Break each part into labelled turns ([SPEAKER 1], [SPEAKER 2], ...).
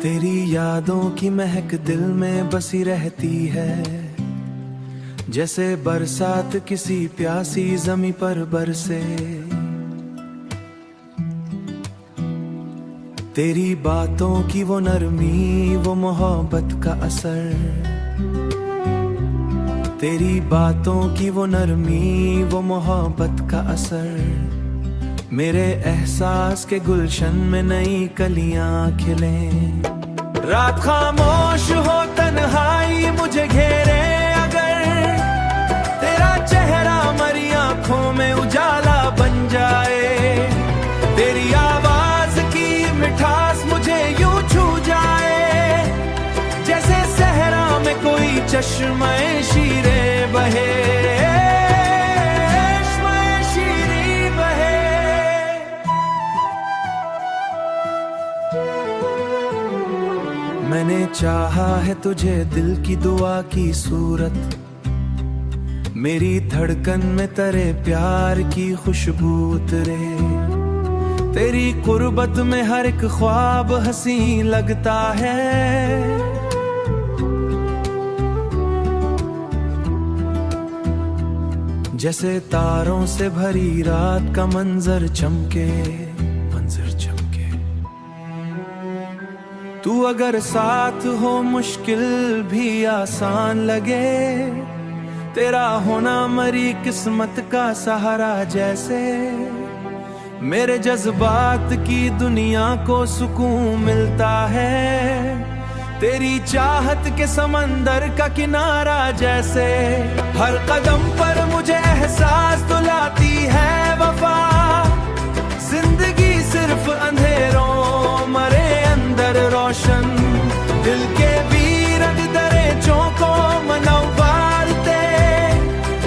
[SPEAKER 1] तेरी यादों की महक दिल में बसी रहती है, जैसे बरसात किसी प्यासी जमी पर बरसे। तेरी बातों की वो नरमी, वो मोहब्बत का असर। तेरी बातों की वो नरमी, वो मोहब्बत का असर। मेरे एहसास के गुलशन में नई कलियां खिले। रात खामोश हो, तन्हाई मुझे घेरे, अगर तेरा चेहरा मरी आंखों में उजाला बन जाए। तेरी आवाज की मिठास मुझे यूं छू जाए, जैसे सहरा में कोई चश्मे शीरे बहे। मैंने चाहा है तुझे दिल की दुआ की सूरत, मेरी धड़कन में तेरे प्यार की खुशबू उतरे। तेरी कुर्बत में हर एक ख्वाब हंसी लगता है, जैसे तारों से भरी रात का मंजर चमके। तू अगर साथ हो मुश्किल भी आसान लगे, तेरा होना मरी किस्मत का सहारा जैसे। मेरे जज्बात की दुनिया को सुकून मिलता है, तेरी चाहत के समंदर का किनारा जैसे। हर कदम पर मुझे एहसास दिलाती है वफा, जिंदगी सिर्फ अंधेरों मरे अंदर रोशन। दिल के वीरन दरेचों को मनवारते,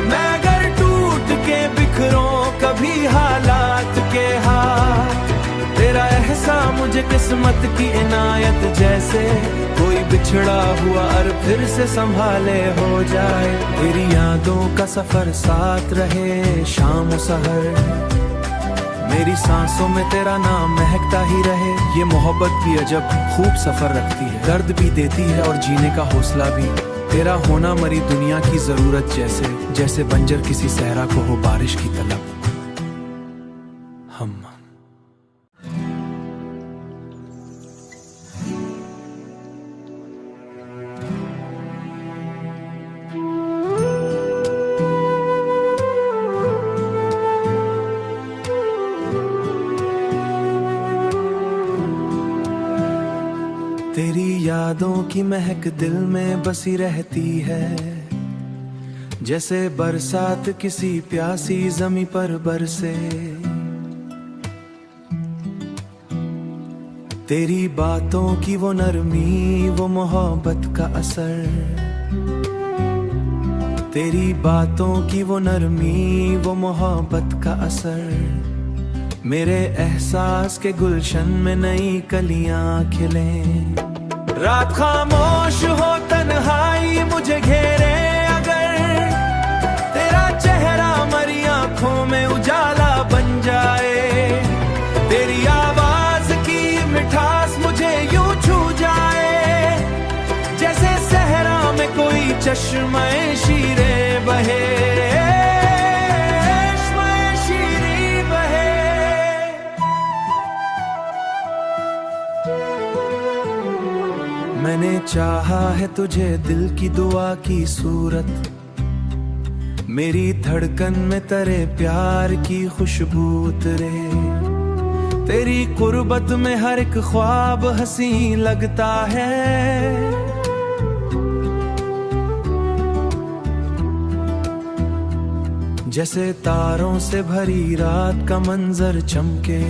[SPEAKER 1] मैं अगर टूट के बिखरूं कभी हालात के हाथ। तेरा एहसास मुझे किस्मत की इनायत जैसे, कोई बिछड़ा हुआ और फिर से संभाले हो जाए। तेरी यादों का सफर साथ रहे शाम सहर, मेरी सांसों में तेरा नाम महकता ही रहे। ये मोहब्बत भी अजब खूब सफर रखती है, दर्द भी देती है और जीने का हौसला भी। तेरा होना मरी दुनिया की जरूरत जैसे, जैसे बंजर किसी सहरा को हो बारिश की तलब। हम तेरी यादों की महक दिल में बसी रहती है, जैसे बरसात किसी प्यासी जमी पर बरसे। तेरी बातों की वो नरमी, वो मोहब्बत का असर। तेरी बातों की वो नरमी, वो मोहब्बत का असर। मेरे एहसास के गुलशन में नई कलियां खिले। रात खामोश हो, तन्हाई मुझे घेरे, अगर तेरा चेहरा मरी आंखों में उजाला बन जाए। तेरी आवाज की मिठास मुझे यूं छू जाए, जैसे सहरा में कोई चश्मे शीरे बहे। मैंने चाहा है तुझे दिल की दुआ की सूरत, मेरी धड़कन में तेरे प्यार की खुशबू उतरे। तेरी कुर्बत में हर एक ख्वाब हंसी लगता है, जैसे तारों से भरी रात का मंजर चमके।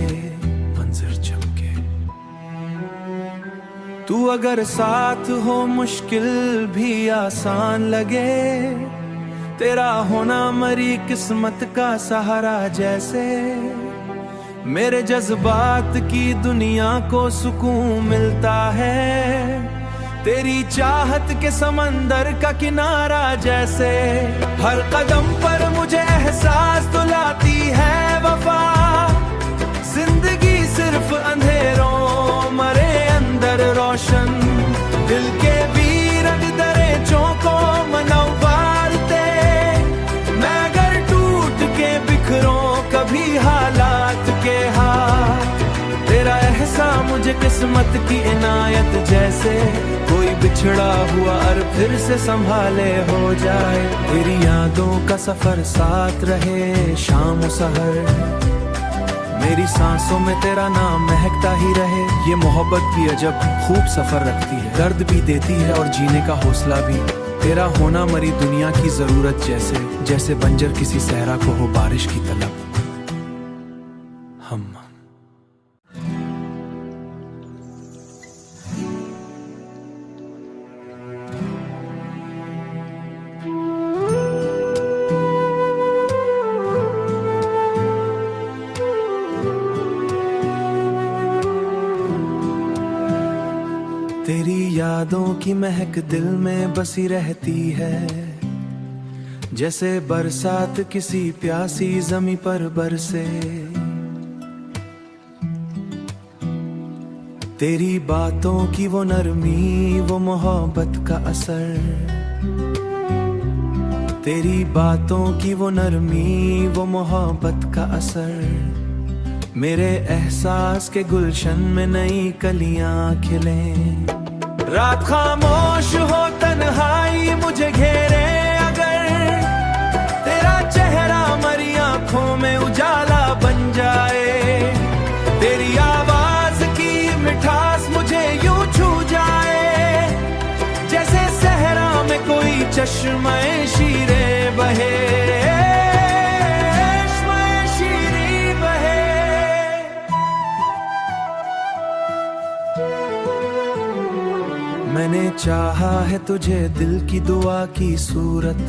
[SPEAKER 1] तू अगर साथ हो मुश्किल भी आसान लगे, तेरा होना मरी किस्मत का सहारा जैसे। मेरे जज्बात की दुनिया को सुकून मिलता है, तेरी चाहत के समंदर का किनारा जैसे। हर कदम पर मुझे एहसास दिलाती है वफा, जिंदगी सिर्फ अंधेरों मरे अंदर रोशन। किस्मत की इनायत जैसे कोई बिछड़ा हुआ और फिर से संभाले हो जाए। तेरी यादों का सफर साथ रहे शाम सहर, मेरी सांसों में तेरा नाम महकता ही रहे। ये मोहब्बत भी अजब खूब सफर रखती है, दर्द भी देती है और जीने का हौसला भी। तेरा होना मरी दुनिया की जरूरत जैसे, जैसे बंजर किसी सहरा को हो बारिश की तलब। हम तेरी यादों की महक दिल में बसी रहती है, जैसे बरसात किसी प्यासी जमी पर बरसे। तेरी बातों की वो नरमी, वो मोहब्बत का असर। तेरी बातों की वो नरमी, वो मोहब्बत का असर। मेरे एहसास के गुलशन में नई कलियां खिले। रात खामोश हो तन्हाई मुझे घेरे अगर, तेरा चेहरा मरी आंखों में उजाला बन जाए। तेरी आवाज की मिठास मुझे यूं छू जाए, जैसे सहरा में कोई चश्मे शीरे बहे। मैंने चाहा है तुझे दिल की दुआ की सूरत,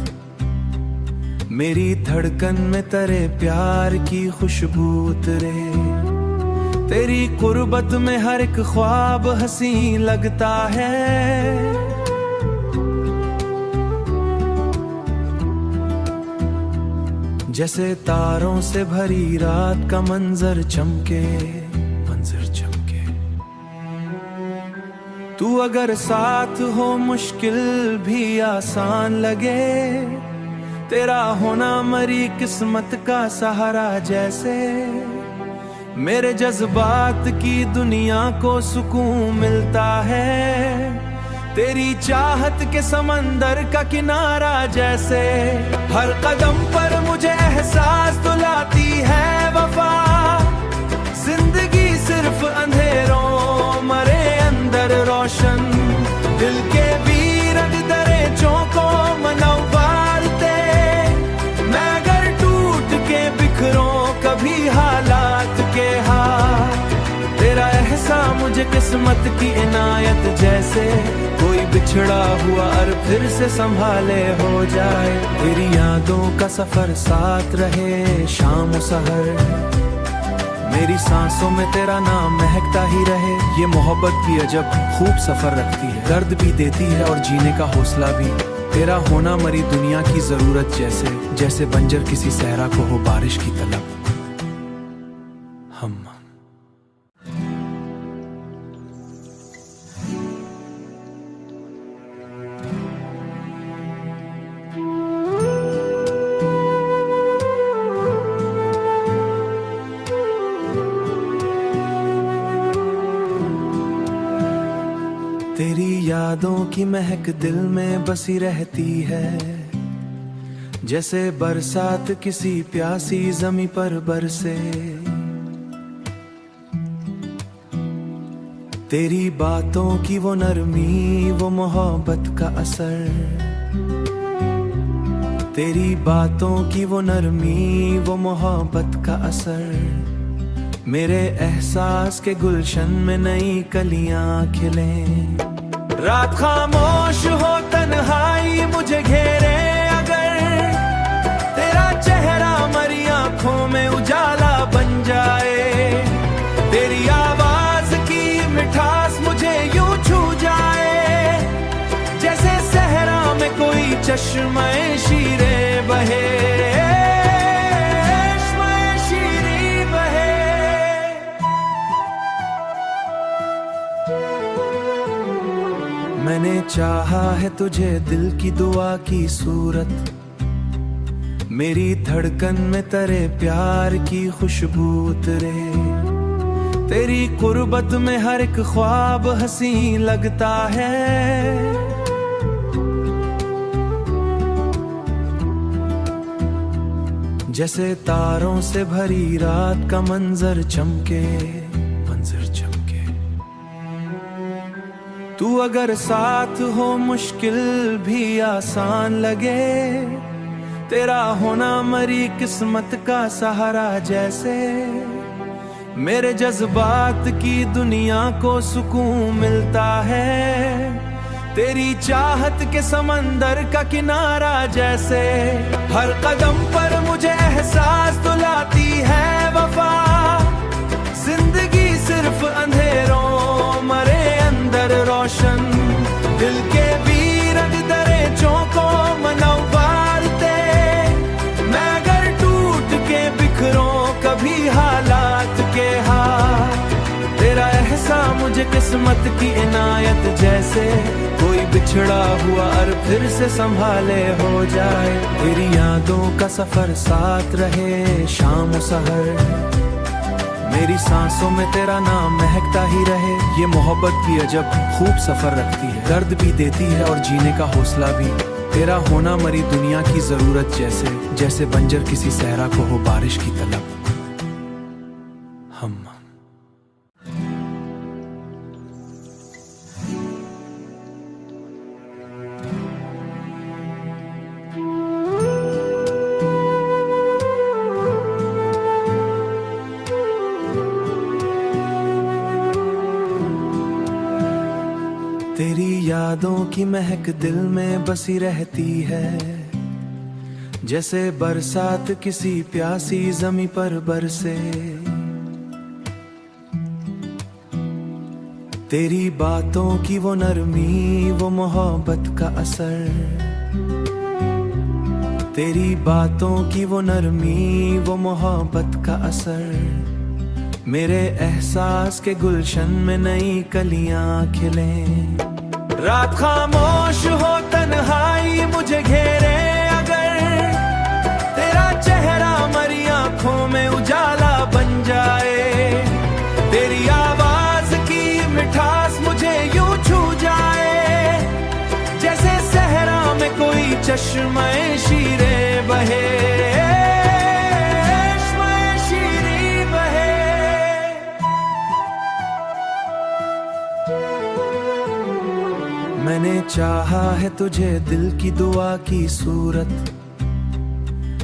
[SPEAKER 1] मेरी धड़कन में तेरे प्यार की खुशबू उतरे। तेरी कुर्बत में हर एक ख्वाब हंसी लगता है, जैसे तारों से भरी रात का मंजर चमके। तू अगर साथ हो मुश्किल भी आसान लगे, तेरा होना मरी किस्मत का सहारा जैसे। मेरे जज्बात की दुनिया को सुकून मिलता है, तेरी चाहत के समंदर का किनारा जैसे। हर कदम पर मुझे एहसास तो लाती है वफा, जिंदगी सिर्फ अंधेरों मरे अंदर रोशन। दिल के वीरन दरेचों को मनवारते, मैं अगर टूट के बिखरूं कभी हालात के हाथ। तेरा एहसास मुझे किस्मत की इनायत जैसे कोई बिछड़ा हुआ और फिर से संभाले हो जाए। तेरी यादों का सफर साथ रहे शाम सहर, मेरी सांसों में तेरा नाम महकता ही रहे। ये मोहब्बत भी अजब खूब सफर रखती है, दर्द भी देती है और जीने का हौसला भी। तेरा होना मरी दुनिया की जरूरत जैसे, जैसे बंजर किसी सहरा को हो बारिश की तलब। हम तेरी यादों की महक दिल में बसी रहती है, जैसे बरसात किसी प्यासी जमी पर बरसे। तेरी बातों की वो नरमी, वो मोहब्बत का असर। तेरी बातों की वो नरमी, वो मोहब्बत का असर। मेरे एहसास के गुलशन में नई कलियां खिले। रात खामोश हो तन्हाई मुझे घेरे अगर, तेरा चेहरा मरी आंखों में उजाला बन जाए। तेरी आवाज की मिठास मुझे यूं छू जाए, जैसे सहरा में कोई चश्मे शीरे बहे। मैंने चाहा है तुझे दिल की दुआ की सूरत, मेरी धड़कन में तेरे प्यार की खुशबू उतरे। तेरी कुर्बत में हर एक ख्वाब हंसी लगता है। जैसे तारों से भरी रात का मंजर चमके, मंजर चमके। तू अगर साथ हो मुश्किल भी आसान लगे, तेरा होना मरी किस्मत का सहारा जैसे। मेरे जज्बात की दुनिया को सुकून मिलता है, तेरी चाहत के समंदर का किनारा जैसे। हर कदम पर मुझे एहसास दिलाती है वफा, जिंदगी सिर्फ अंधेरों मरे अंदर रोशन। दिल के वीरन दरेचों को मनवारते, मैं अगर टूट के बिखरूं कभी हालात के हाथ। तेरा एहसास मुझे किस्मत की इनायत जैसे, कोई बिछड़ा हुआ और फिर से संभाले हो जाए। तेरी यादों का सफर साथ रहे शाम सहर, मेरी सांसों में तेरा नाम महकता ही रहे। ये मोहब्बत भी अजब खूब सफर रखती है, दर्द भी देती है और जीने का हौसला भी। तेरा होना मरी दुनिया की जरूरत जैसे, जैसे बंजर किसी सहरा को हो बारिश की तलब। हम तेरी यादों की महक दिल में बसी रहती है, जैसे बरसात किसी प्यासी जमी पर बरसे। तेरी बातों की वो नरमी, वो मोहब्बत का असर। तेरी बातों की वो नरमी, वो मोहब्बत का असर। मेरे एहसास के गुलशन में नई कलियां खिले। रात खामोश हो तन्हाई मुझे घेरे अगर, तेरा चेहरा मरी आंखों में उजाला बन जाए। तेरी आवाज की मिठास मुझे यूं छू जाए, जैसे सहरा में कोई चश्मे शीरे बहे। मैंने चाहा है तुझे दिल की दुआ की सूरत,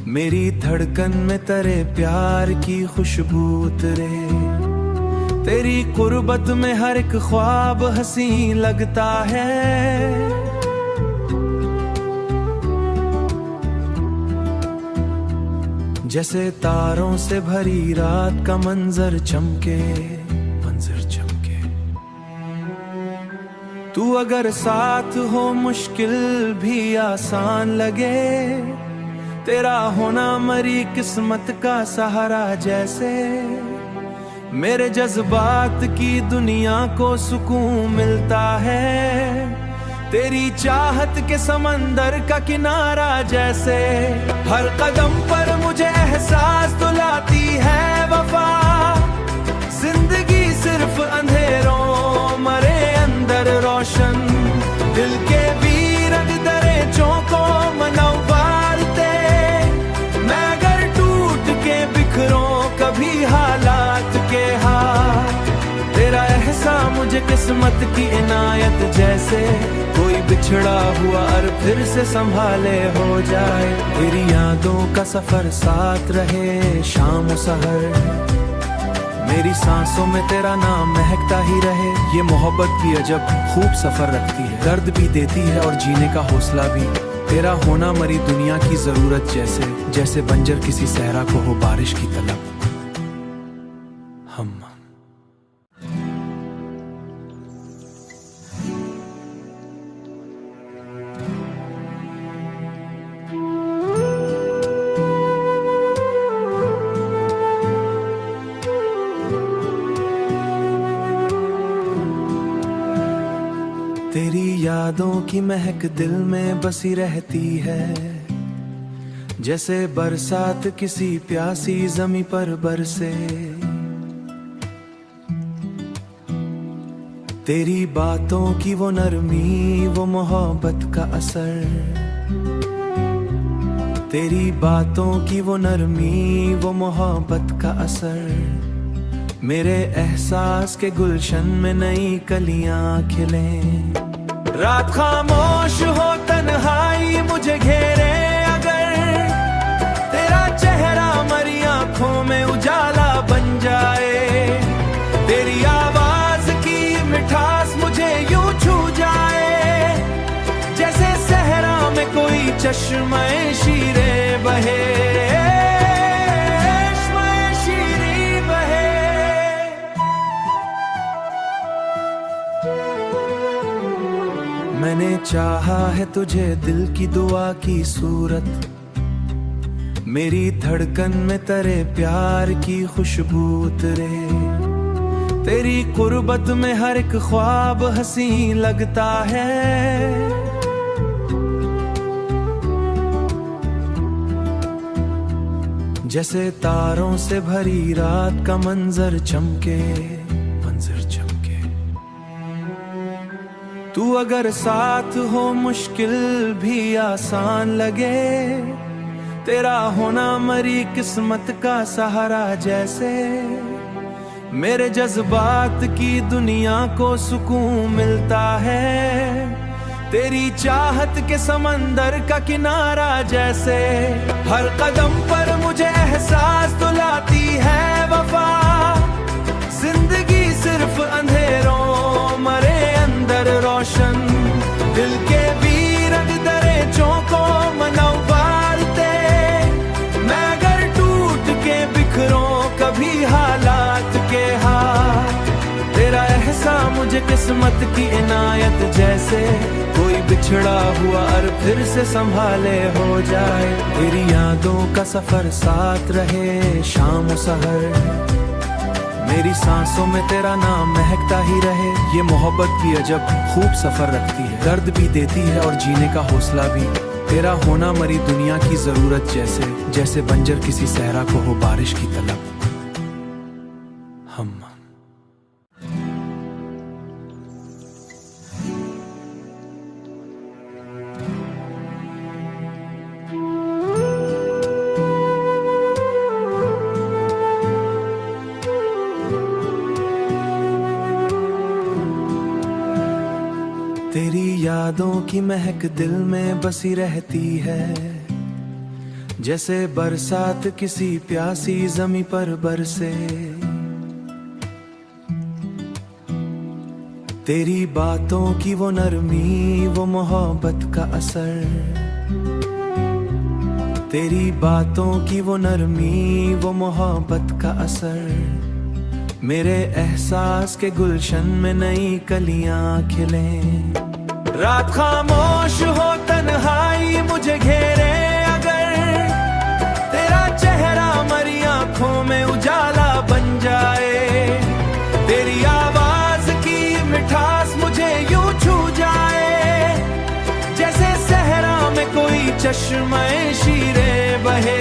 [SPEAKER 1] मेरी धड़कन में तेरे प्यार की खुशबू उतरे। तेरी कुर्बत में हर एक ख्वाब हंसी लगता है। जैसे तारों से भरी रात का मंजर चमके, मंजर चमके। तू अगर साथ हो मुश्किल भी आसान लगे, तेरा होना मरी किस्मत का सहारा जैसे। मेरे जज्बात की दुनिया को सुकून मिलता है, तेरी चाहत के समंदर का किनारा जैसे। हर कदम पर मुझे एहसास दिलाती है वफा, जिंदगी सिर्फ अंधेरों मरे अंदर रोशन। दिल के वीरन दरेचों को मनवारते, मैं अगर टूट के बिखरूं कभी हालात के हाथ। तेरा एहसास मुझे किस्मत की इनायत जैसे, कोई बिछड़ा हुआ और फिर से संभाले हो जाए। तेरी यादों का सफर साथ रहे शाम सहर, मेरी सांसों में तेरा नाम महकता ही रहे। ये मोहब्बत भी अजब खूब सफर रखती है, दर्द भी देती है और जीने का हौसला भी। तेरा होना मरी दुनिया की जरूरत जैसे, जैसे बंजर किसी सहरा को हो बारिश की तलब। हम तेरी यादों की महक दिल में बसी रहती है, जैसे बरसात किसी प्यासी जमी पर बरसे। तेरी बातों की वो नरमी, वो मोहब्बत का असर, तेरी बातों की वो नरमी, वो मोहब्बत का असर, मेरे एहसास के गुलशन में नई कलियां खिले। रात खामोश हो, तन्हाई मुझे घेरे अगर, तेरा चेहरा मरी आंखों में उजाला बन जाए, तेरी आवाज की मिठास मुझे यूं छू जाए, जैसे सहरा में कोई चश्मे शीरे बहे, चश्मे शीरे बहे। मैंने चाहा है तुझे दिल की दुआ की सूरत, मेरी धड़कन में तेरे प्यार की खुशबू उतरे, तेरी कुर्बत में हर एक ख्वाब हंसी लगता है, जैसे तारों से भरी रात का मंजर चमके, मंजर चमके। तू अगर साथ हो मुश्किल भी आसान लगे, तेरा होना मरी किस्मत का सहारा जैसे, मेरे जज्बात की दुनिया को सुकून मिलता है, तेरी चाहत के समंदर का किनारा जैसे। हर कदम पर मुझे एहसास तो लाती है वफा, जिंदगी सिर्फ अंधेरों मरे अंदर रोशन, दिल के वीरन दरेचों को मनवारते, मैं अगर टूट के बिखरों कभी हालात के हाथ, तेरा एहसास मुझे किस्मत की इनायत जैसे, कोई बिछड़ा हुआ और फिर से संभाले हो जाए, तेरी यादों का सफर साथ रहे शाम सहर, मेरी सांसों में तेरा नाम महकता ही रहे। ये मोहब्बत भी अजब खूब सफर रखती है, दर्द भी देती है और जीने का हौसला भी, तेरा होना मरी दुनिया की जरूरत जैसे, जैसे बंजर किसी सहरा को हो बारिश की तलब। हम तेरी यादों की महक दिल में बसी रहती है, जैसे बरसात किसी प्यासी जमी पर बरसे, तेरी बातों की वो नरमी, वो मोहब्बत का असर, तेरी बातों की वो नरमी, वो मोहब्बत का असर, मेरे एहसास के गुलशन में नई कलियां खिले। रात खामोश हो, तन्हाई मुझे घेरे अगर, तेरा चेहरा मरी आंखों में उजाला बन जाए, तेरी आवाज की मिठास मुझे यूं छू जाए, जैसे सहरा में कोई चश्मे शीरे बहे,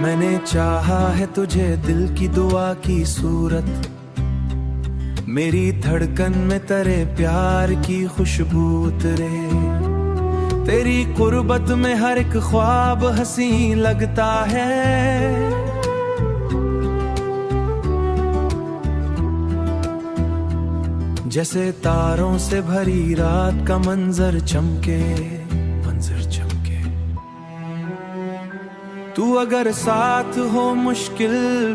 [SPEAKER 1] मैंने चाहा है तुझे दिल की दुआ की सूरत, मेरी धड़कन में तेरे प्यार की खुशबू उतरे, तेरी कुर्बत में हर एक ख्वाब हंसी लगता है, जैसे तारों से भरी रात का मंजर चमके, मंजर चमके। तू अगर साथ हो मुश्किल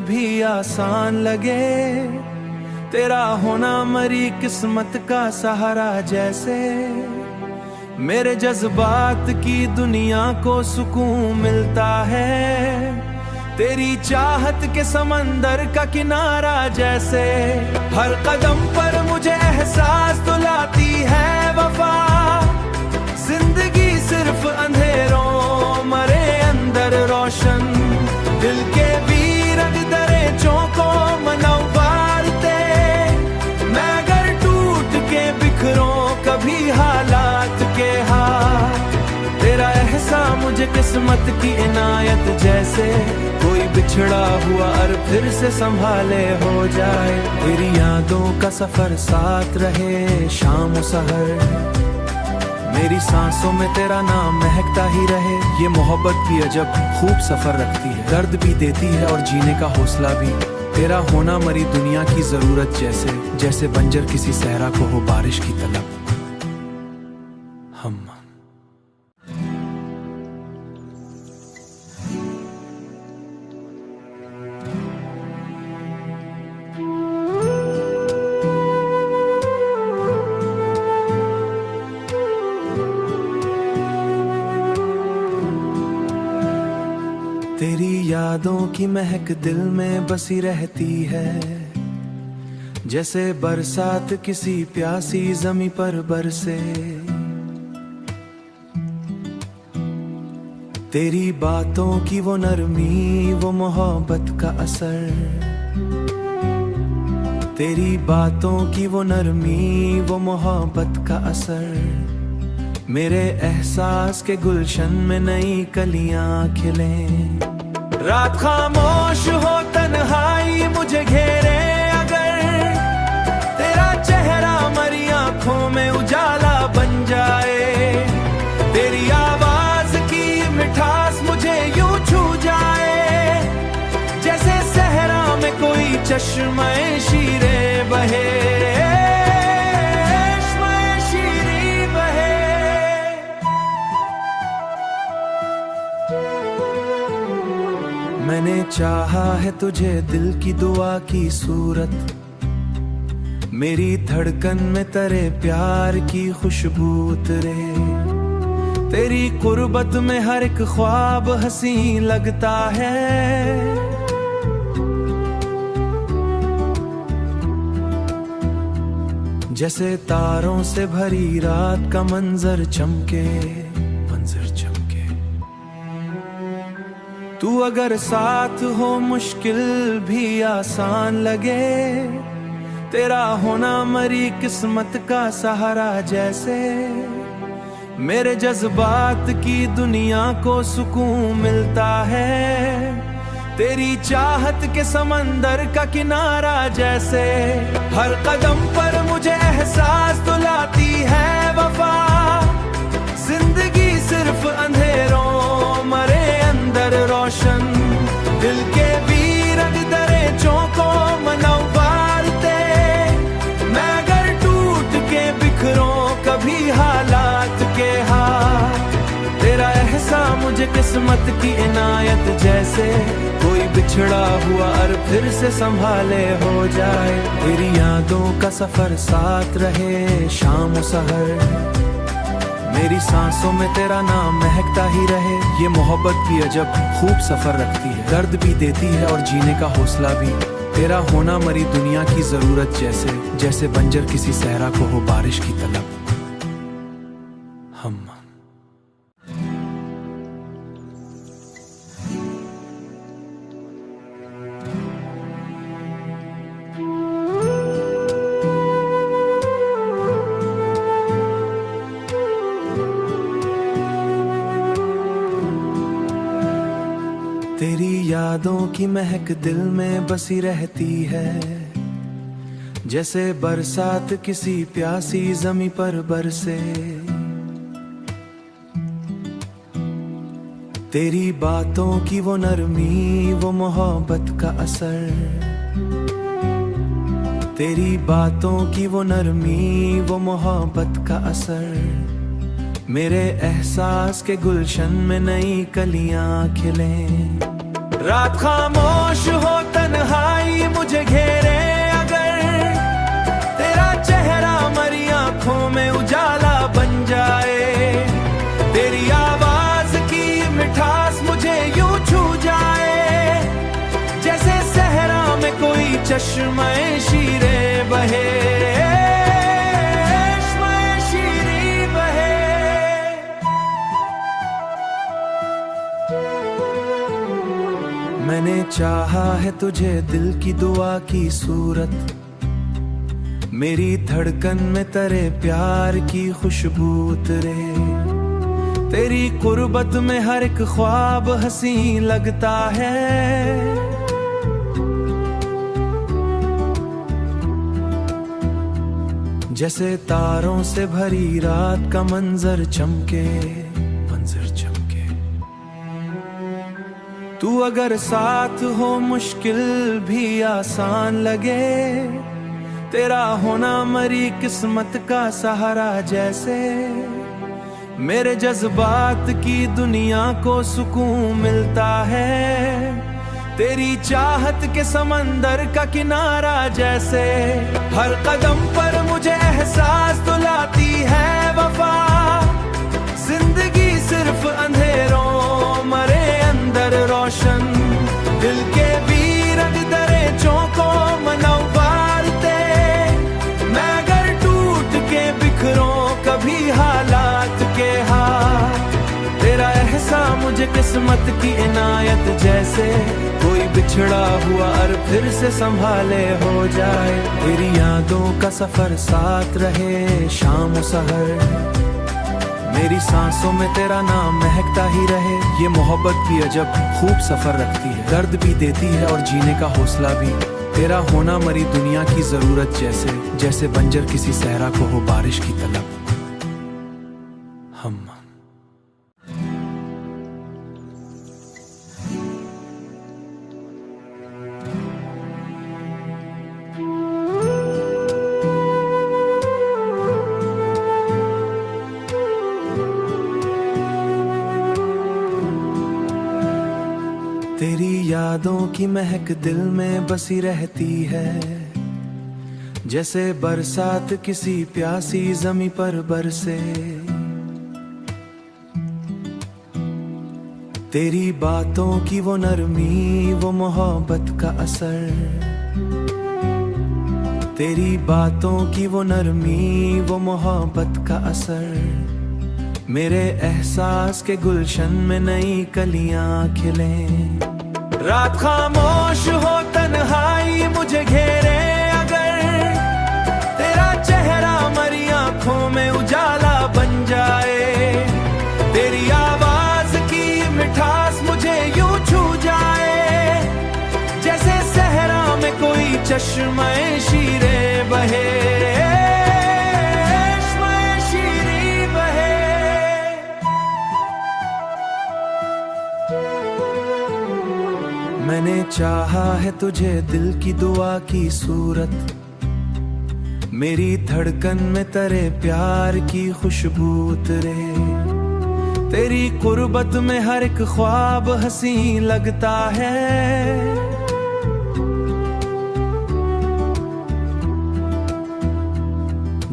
[SPEAKER 1] भी आसान लगे, तेरा होना मरी किस्मत का सहारा जैसे, मेरे जज्बात की दुनिया को सुकून मिलता है, तेरी चाहत के समंदर का किनारा जैसे। हर कदम पर मुझे एहसास तो लाती है वफा, जिंदगी सिर्फ अंधेरों मरे अंदर रोशन, दिल के वीरन दरेचों को मनवारते, मैं अगर टूट के बिखरों कभी हालात के हाथ, तेरा एहसास मुझे मुझे किस्मत की इनायत जैसे कोई बिछड़ा हुआ और फिर से संभाले हो जाए। तेरी यादों का सफर साथ रहे शाम सहर, मेरी सांसों में तेरा नाम महकता ही रहे। ये मोहब्बत भी अजब खूब सफर रखती है, दर्द भी देती है और जीने का हौसला भी। तेरा होना मरी दुनिया की जरूरत जैसे, जैसे बंजर किसी सहरा को हो बारिश की तलब। हम तेरी यादों की महक दिल में बसी रहती है, जैसे बरसात किसी प्यासी जमी पर बरसे। तेरी बातों की वो नरमी, वो मोहब्बत का असर। तेरी बातों की वो नरमी, वो मोहब्बत का असर। मेरे एहसास के गुलशन में नई कलियां खिले। रात खामोश हो तन्हाई मुझे घेरे अगर, तेरा चेहरा मरी आंखों में उजाला बन जाए। तेरी आवाज की मिठास मुझे यूं छू जाए, जैसे सहरा में कोई चश्मे शीरे बहे। मैंने चाहा है तुझे दिल की दुआ की सूरत, मेरी धड़कन में तेरे प्यार की खुशबू उतरे। तेरी कुर्बत में हर एक ख्वाब हंसी लगता है, जैसे तारों से भरी रात का मंजर चमके। तू अगर साथ हो मुश्किल भी आसान लगे, तेरा होना मरी किस्मत का सहारा जैसे। मेरे जज्बात की दुनिया को सुकून मिलता है, तेरी चाहत के समंदर का किनारा जैसे। हर कदम पर मुझे एहसास तो लाती है वफा, जिंदगी सिर्फ अंधेरों मरे अंदर रोशन। दिल के वीरन दरेचों को मनवारते, मैं अगर टूट के बिखरों कभी हालात के हाथ। तेरा एहसास मुझे किस्मत की इनायत जैसे कोई बिछड़ा हुआ और फिर से संभाले हो जाए। तेरी यादों का सफर साथ रहे शाम सहर, मेरी सांसों में तेरा नाम महकता ही रहे। ये मोहब्बत भी अजब खूब सफर रखती है, दर्द भी देती है और जीने का हौसला भी। तेरा होना मरी दुनिया की जरूरत जैसे, जैसे बंजर किसी सहरा को हो बारिश की तलब। हम तेरी यादों की महक दिल में बसी रहती है, जैसे बरसात किसी प्यासी जमी पर बरसे। तेरी बातों की वो नरमी, वो मोहब्बत का असर। तेरी बातों की वो नरमी, वो मोहब्बत का असर। मेरे एहसास के गुलशन में नई कलियां खिले। रात खामोश हो तन्हाई मुझे घेरे अगर, तेरा चेहरा मरी आंखों में उजाला बन जाए। तेरी आवाज की मिठास मुझे यूं छू जाए, जैसे सहरा में कोई चश्मे शीरे बहे। मैंने चाहा है तुझे दिल की दुआ की सूरत, मेरी धड़कन में तेरे प्यार की खुशबू उतरे। तेरी कुर्बत में हर एक ख्वाब हंसी लगता है। जैसे तारों से भरी रात का मंजर चमके, मंजर चमके। तू अगर साथ हो मुश्किल भी आसान लगे, तेरा होना मरी किस्मत का सहारा जैसे। मेरे जज्बात की दुनिया को सुकून मिलता है, तेरी चाहत के समंदर का किनारा जैसे। हर कदम पर मुझे एहसास दिलाती है वफा, जिंदगी सिर्फ अंधेरों मरे अंदर रोशन। दिल के वीरन दरेचों को मनवारते, मैं अगर टूट के बिखरूं कभी हालात के हाथ। तेरा एहसास मुझे किस्मत की इनायत जैसे, कोई बिछड़ा हुआ और फिर से संभाले हो जाए। तेरी यादों का सफर साथ रहे शाम सहर, मेरी सांसों में तेरा नाम महकता ही रहे। ये मोहब्बत भी अजब खूब सफर रखती है, दर्द भी देती है और जीने का हौसला भी। तेरा होना मरी दुनिया की जरूरत जैसे, जैसे बंजर किसी सहरा को हो बारिश की तलब। हम तेरी यादों की महक दिल में बसी रहती है, जैसे बरसात किसी प्यासी जमी पर बरसे। तेरी बातों की वो नरमी, वो मोहब्बत का असर। तेरी बातों की वो नरमी, वो मोहब्बत का असर। मेरे एहसास के गुलशन में नई कलियां खिले। रात खामोश हो तन्हाई मुझे घेरे अगर, तेरा चेहरा मरी आंखों में उजाला बन जाए। तेरी आवाज की मिठास मुझे यूं छू जाए, जैसे सहरा में कोई चश्मे शीरे बहे। मैंने चाहा है तुझे दिल की दुआ की सूरत, मेरी धड़कन में तेरे प्यार की खुशबू उतरे। तेरी कुर्बत में हर एक ख्वाब हंसी लगता है।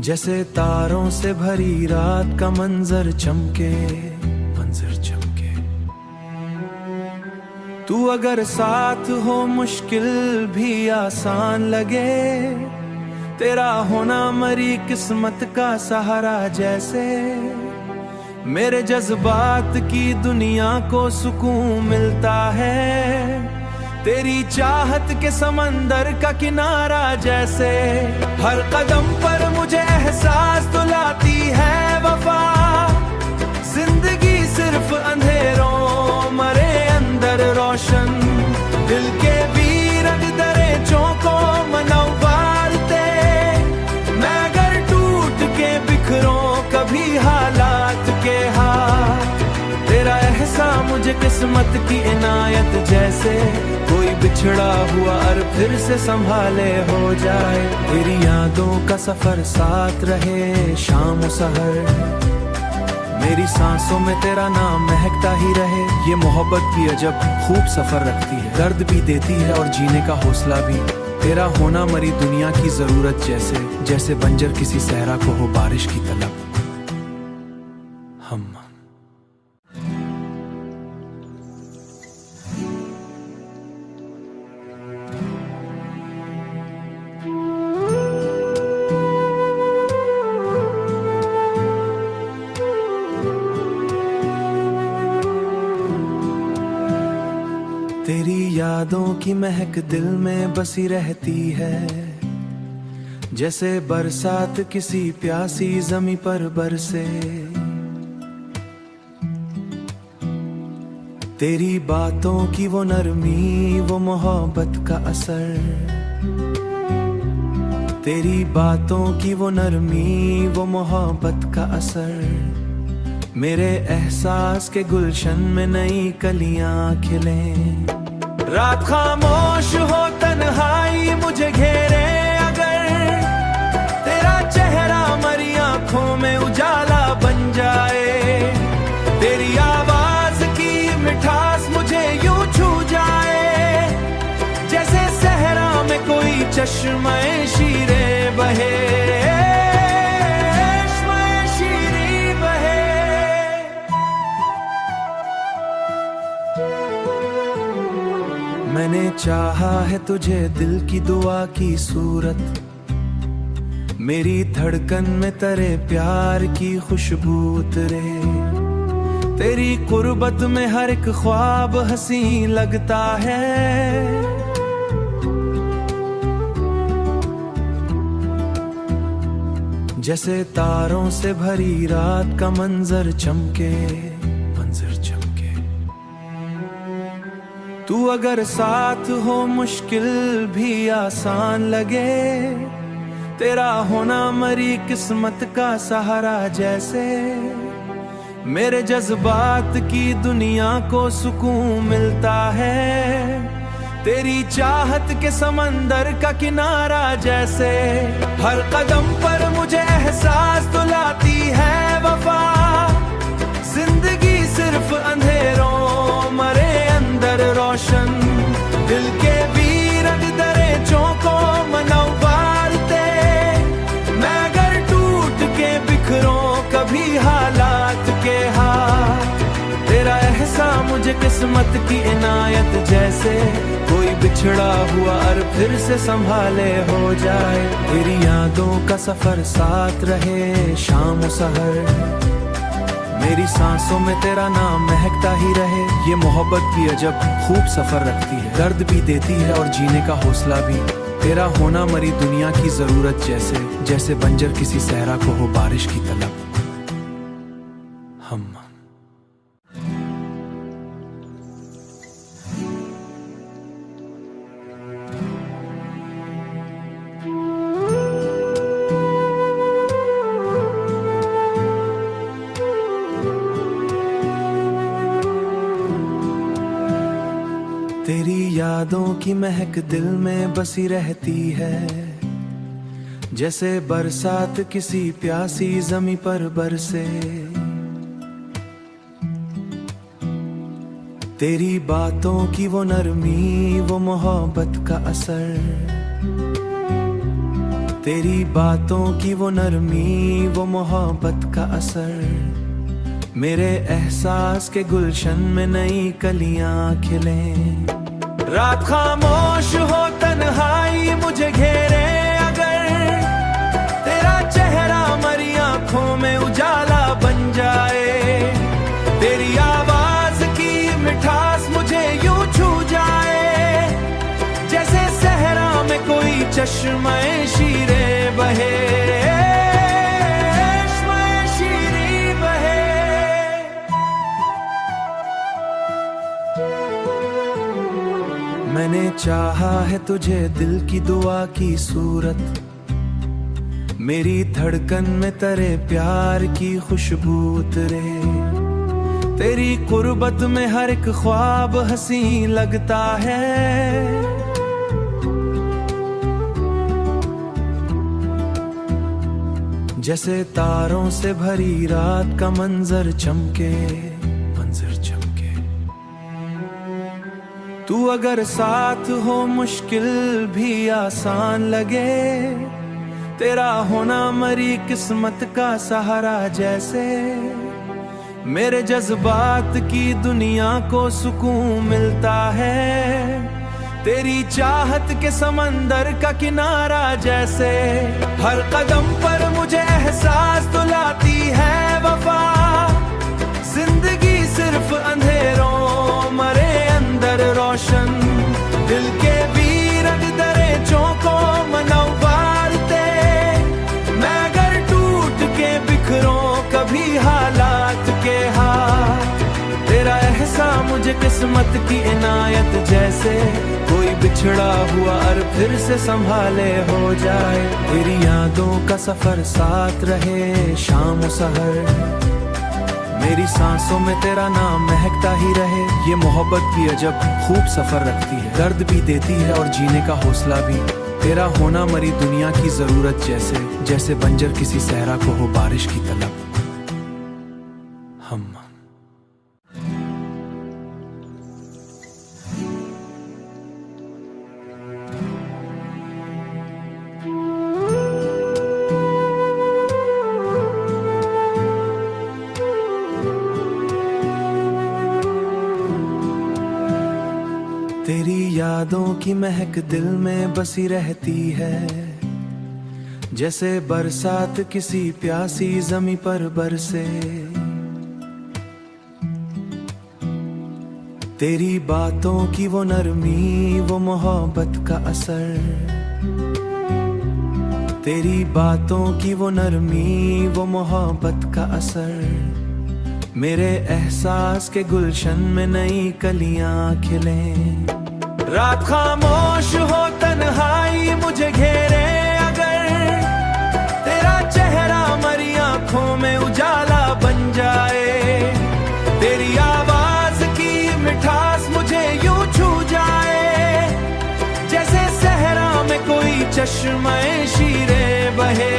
[SPEAKER 1] जैसे तारों से भरी रात का मंजर चमके, मंजर चमके। तू अगर साथ हो मुश्किल भी आसान लगे, तेरा होना मरी किस्मत का सहारा जैसे। मेरे जज्बात की दुनिया को सुकून मिलता है, तेरी चाहत के समंदर का किनारा जैसे। हर कदम पर मुझे एहसास दिलाती है वफा, जिंदगी सिर्फ अंधेरों मरे अंदर रोशन। दिल के वीरन दरेचों को मनवारते, मैं अगर टूट के बिखरूं कभी हालात के हाथ। तेरा एहसास मुझे किस्मत की इनायत जैसे, कोई बिछड़ा हुआ और फिर से संभाले हो जाए। तेरी यादों का सफर साथ रहे शाम सहर, मेरी सांसों में तेरा नाम महकता ही रहे। ये मोहब्बत भी अजब खूब सफर रखती है, दर्द भी देती है और जीने का हौसला भी। तेरा होना मरी दुनिया की जरूरत जैसे, जैसे बंजर किसी सहरा को हो बारिश की तलब। हम तेरी यादों की महक दिल में बसी रहती है, जैसे बरसात किसी प्यासी जमी पर बरसे। तेरी बातों की वो नरमी, वो मोहब्बत का असर, तेरी बातों की वो नरमी, वो मोहब्बत का असर, मेरे एहसास के गुलशन में नई कलियां खिले। रात खामोश हो, तन्हाई मुझे घेरे अगर, तेरा चेहरा मरी आंखों में उजाला बन जाए, तेरी आवाज की मिठास मुझे यूं छू जाए, जैसे सहरा में कोई चश्मे शीरे बहे, चश्मे शीरे बहे। मैंने चाहा है तुझे दिल की दुआ की सूरत, मेरी धड़कन में तेरे प्यार की खुशबू उतरे, तेरी कुर्बत में हर एक ख्वाब हंसी लगता है, जैसे तारों से भरी रात का मंजर चमके, मंजर चमके। तू अगर साथ हो मुश्किल भी आसान लगे, तेरा होना मरी किस्मत का सहारा जैसे, मेरे जज्बात की दुनिया को सुकून मिलता है, तेरी चाहत के समंदर का किनारा जैसे, हर कदम पर मुझे एहसास दिलाती है वफा, जिंदगी सिर्फ अंधेरों मरे अंदर रोशन, दिल के वीरन दरेचों को मनवारते, मैं अगर टूट के बिखरूं कभी हालात के हाथ, तेरा एहसास मुझे किस्मत की इनायत जैसे, कोई बिछड़ा हुआ और फिर से संभाले हो जाए, तेरी यादों का सफर साथ रहे शाम सहर, मेरी सांसों में तेरा नाम महकता ही रहे। ये मोहब्बत भी अजब खूब सफर रखती है, दर्द भी देती है और जीने का हौसला भी, तेरा होना मरी दुनिया की जरूरत जैसे, जैसे बंजर किसी सहरा को हो बारिश की तलब। हम तेरी यादों की महक दिल में बसी रहती है, जैसे बरसात किसी प्यासी जमी पर बरसे, तेरी बातों की वो नरमी, वो मोहब्बत का असर, तेरी बातों की वो नरमी, वो मोहब्बत का असर, मेरे एहसास के गुलशन में नई कलियां खिले। रात खामोश हो, तन्हाई मुझे घेरे अगर, तेरा चेहरा मरी आंखों में उजाला बन जाए, तेरी आवाज की मिठास मुझे यूं छू जाए, जैसे सहरा में कोई चश्मे शीरे बहे, चश्मे शीरे बहे। मैंने चाहा है तुझे दिल की दुआ की सूरत, मेरी धड़कन में तेरे प्यार की खुशबू उतरे, तेरी कुर्बत में हर एक ख्वाब हंसी लगता है, जैसे तारों से भरी रात का मंजर चमके, मंजर चमके। तू अगर साथ हो मुश्किल भी आसान लगे, तेरा होना मरी किस्मत का सहारा जैसे, मेरे जज्बात की दुनिया को सुकून मिलता है, तेरी चाहत के समंदर का किनारा जैसे, हर कदम पर मुझे एहसास दिलाती है वफा, जिंदगी सिर्फ अंधेरों मरे अंदर रोशन, दिल के वीरन दरेचों को मनवारते, मैं अगर टूट के बिखरूं कभी हालात के हाथ, तेरा एहसास मुझे मुझे किस्मत की इनायत जैसे कोई बिछड़ा हुआ और फिर से संभाले हो जाए। तेरी यादों का सफर साथ रहे शाम सहर, मेरी सांसों में तेरा नाम महकता ही रहे। ये मोहब्बत भी अजब खूब सफर रखती है, दर्द भी देती है और जीने का हौसला भी। तेरा होना मरी दुनिया की जरूरत जैसे, जैसे बंजर किसी सहरा को हो बारिश की तलब। हम तेरी यादों की महक दिल में बसी रहती है, जैसे बरसात किसी प्यासी जमी पर बरसे। तेरी बातों की वो नरमी, वो मोहब्बत का असर। तेरी बातों की वो नरमी, वो मोहब्बत का असर। मेरे एहसास के गुलशन में नई कलियां खिले। रात खामोश हो तन्हाई मुझे घेरे अगर, तेरा चेहरा मरी आंखों में उजाला बन जाए। तेरी आवाज की मिठास मुझे यूं छू जाए, जैसे सहरा में कोई चश्मे शीरे बहे।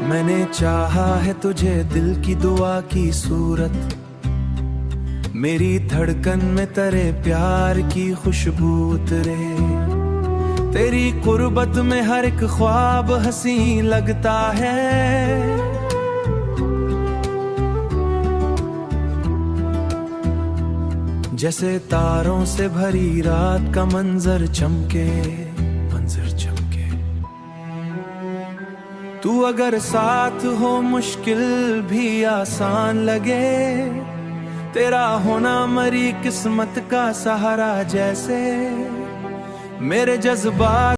[SPEAKER 1] मैंने चाहा है तुझे दिल की दुआ की सूरत, मेरी धड़कन में तेरे प्यार की खुशबू उतरे। तेरी कुर्बत में हर एक ख्वाब हंसी लगता है, जैसे तारों से भरी रात का मंजर चमके। तू अगर साथ हो मुश्किल भी आसान लगे, तेरा होना मरी किस्मत का सहारा जैसे। मेरे जज्बात